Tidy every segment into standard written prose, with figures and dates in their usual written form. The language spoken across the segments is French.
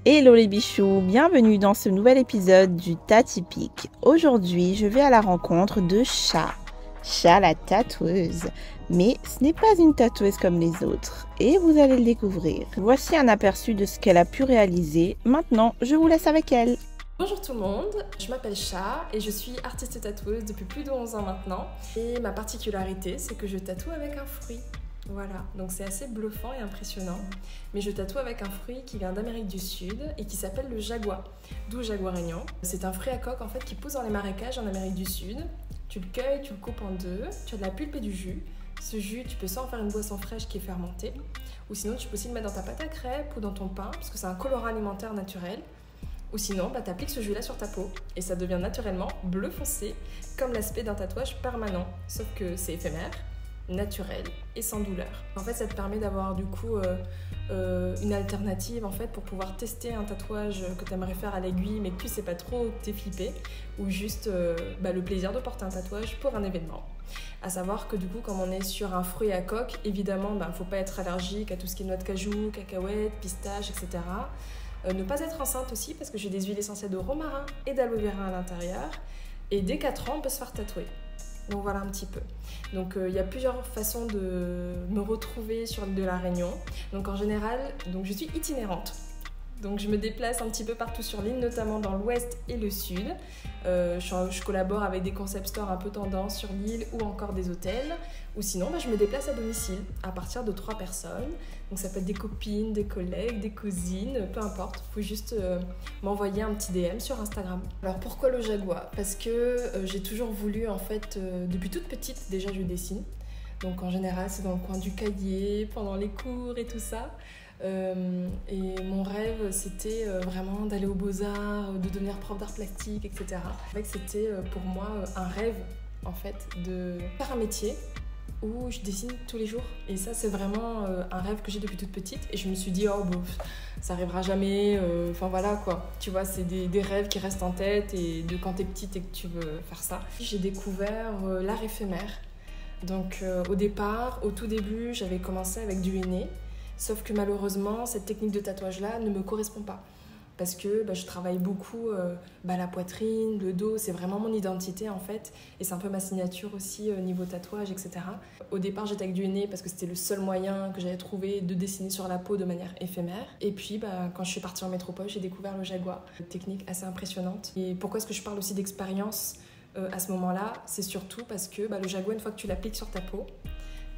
Hello les bichous, bienvenue dans ce nouvel épisode du Tas typique. Aujourd'hui, je vais à la rencontre de Cha. Cha la tatoueuse. Mais ce n'est pas une tatoueuse comme les autres et vous allez le découvrir. Voici un aperçu de ce qu'elle a pu réaliser. Maintenant, je vous laisse avec elle. Bonjour tout le monde, je m'appelle Cha et je suis artiste tatoueuse depuis plus de 11 ans maintenant. Et ma particularité, c'est que je tatoue avec un fruit. Voilà, donc c'est assez bluffant et impressionnant. Mais je tatoue avec un fruit qui vient d'Amérique du Sud et qui s'appelle le jaguar, d'où jaguarignon. C'est un fruit à coque en fait qui pousse dans les marécages en Amérique du Sud. Tu le cueilles, tu le coupes en deux, tu as de la pulpe et du jus. Ce jus, tu peux soit en faire une boisson fraîche qui est fermentée, ou sinon tu peux aussi le mettre dans ta pâte à crêpes ou dans ton pain, parce que c'est un colorant alimentaire naturel. Ou sinon, tu appliques ce jus-là sur ta peau et ça devient naturellement bleu foncé, comme l'aspect d'un tatouage permanent, sauf que c'est éphémère, naturel et sans douleur. En fait, ça te permet d'avoir du coup une alternative en fait pour pouvoir tester un tatouage que tu aimerais faire à l'aiguille mais que tu sais pas trop, que t'es flippé, ou juste le plaisir de porter un tatouage pour un événement. À savoir que du coup, comme on est sur un fruit à coque, évidemment, faut pas être allergique à tout ce qui est noix de cajou, cacahuètes, pistaches, etc. Ne pas être enceinte aussi parce que j'ai des huiles essentielles de romarin et d'aloe vera à l'intérieur. Et dès 4 ans, on peut se faire tatouer. Donc voilà un petit peu. Donc il y a plusieurs façons de me retrouver sur l'île de la Réunion. Donc en général, je suis itinérante. Donc je me déplace un petit peu partout sur l'île, notamment dans l'ouest et le sud. Je collabore avec des concept stores un peu tendance sur l'île ou encore des hôtels. Ou sinon, je me déplace à domicile à partir de 3 personnes. Donc ça peut être des copines, des collègues, des cousines, peu importe. Il faut juste m'envoyer un petit DM sur Instagram. Alors pourquoi le jaguar? Parce que j'ai toujours voulu, en fait, depuis toute petite, déjà je dessine. Donc en général, c'est dans le coin du cahier, pendant les cours et tout ça. Et mon rêve, c'était vraiment d'aller aux Beaux-Arts, de devenir prof d'art plastique, etc. En fait, c'était pour moi un rêve, en fait, de faire un métier où je dessine tous les jours. Et ça, c'est vraiment un rêve que j'ai depuis toute petite. Et je me suis dit, ça arrivera jamais. Enfin voilà quoi. Tu vois, c'est des rêves qui restent en tête et de quand t'es petite et que tu veux faire ça. J'ai découvert l'art éphémère. Donc au départ, au tout début, j'avais commencé avec du henné. Sauf que malheureusement, cette technique de tatouage-là ne me correspond pas. Parce que je travaille beaucoup la poitrine, le dos, c'est vraiment mon identité en fait. Et c'est un peu ma signature aussi niveau tatouage, etc. Au départ, j'étais avec du henné parce que c'était le seul moyen que j'avais trouvé de dessiner sur la peau de manière éphémère. Et puis, quand je suis partie en métropole, j'ai découvert le jaguar. Une technique assez impressionnante. Et pourquoi est-ce que je parle aussi d'expérience à ce moment-là? C'est surtout parce que le jaguar, une fois que tu l'appliques sur ta peau,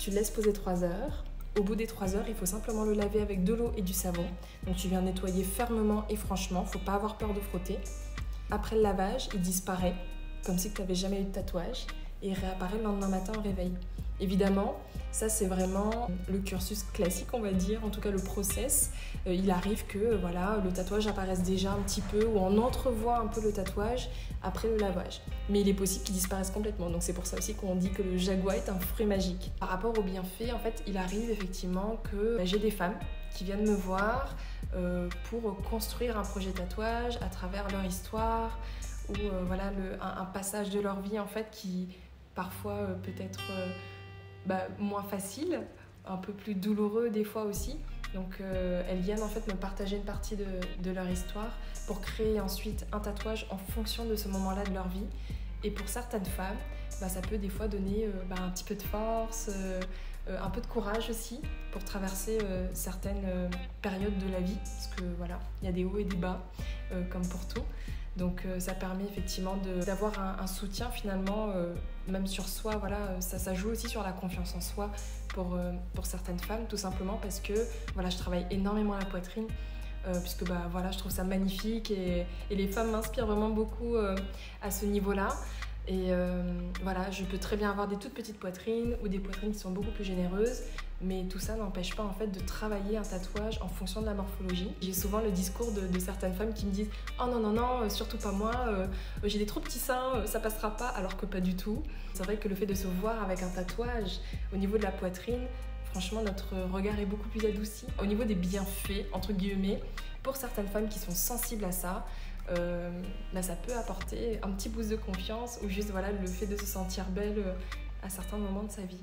tu le laisses poser 3 heures. Au bout des 3 heures, il faut simplement le laver avec de l'eau et du savon. Donc tu viens nettoyer fermement et franchement, faut pas avoir peur de frotter. Après le lavage, il disparaît, comme si tu n'avais jamais eu de tatouage, et il réapparaît le lendemain matin au réveil. Évidemment, ça c'est vraiment le cursus classique, on va dire, en tout cas le process. Il arrive que le tatouage apparaisse déjà un petit peu, ou on entrevoit un peu le tatouage après le lavage. Mais il est possible qu'il disparaisse complètement, donc c'est pour ça aussi qu'on dit que le jaguar est un fruit magique. Par rapport aux bienfaits, en fait, il arrive effectivement que j'ai des femmes qui viennent me voir pour construire un projet tatouage à travers leur histoire, ou un passage de leur vie en fait qui parfois peut être moins facile, un peu plus douloureux des fois aussi. Donc elles viennent en fait me partager une partie de leur histoire pour créer ensuite un tatouage en fonction de ce moment-là de leur vie. Et pour certaines femmes, ça peut des fois donner un petit peu de force, un peu de courage aussi pour traverser certaines périodes de la vie. Parce que il y a des hauts et des bas, comme pour tout. Donc ça permet effectivement d'avoir un soutien finalement, même sur soi, ça joue aussi sur la confiance en soi pour certaines femmes, tout simplement parce que je travaille énormément la poitrine, puisque je trouve ça magnifique et les femmes m'inspirent vraiment beaucoup à ce niveau-là. Et je peux très bien avoir des toutes petites poitrines ou des poitrines qui sont beaucoup plus généreuses, mais tout ça n'empêche pas en fait de travailler un tatouage en fonction de la morphologie. J'ai souvent le discours de certaines femmes qui me disent « Oh non, surtout pas moi, j'ai des trop petits seins, ça passera pas », alors que pas du tout. C'est vrai que le fait de se voir avec un tatouage au niveau de la poitrine, franchement notre regard est beaucoup plus adouci. Au niveau des bienfaits, entre guillemets, pour certaines femmes qui sont sensibles à ça, ça peut apporter un petit boost de confiance ou juste le fait de se sentir belle à certains moments de sa vie.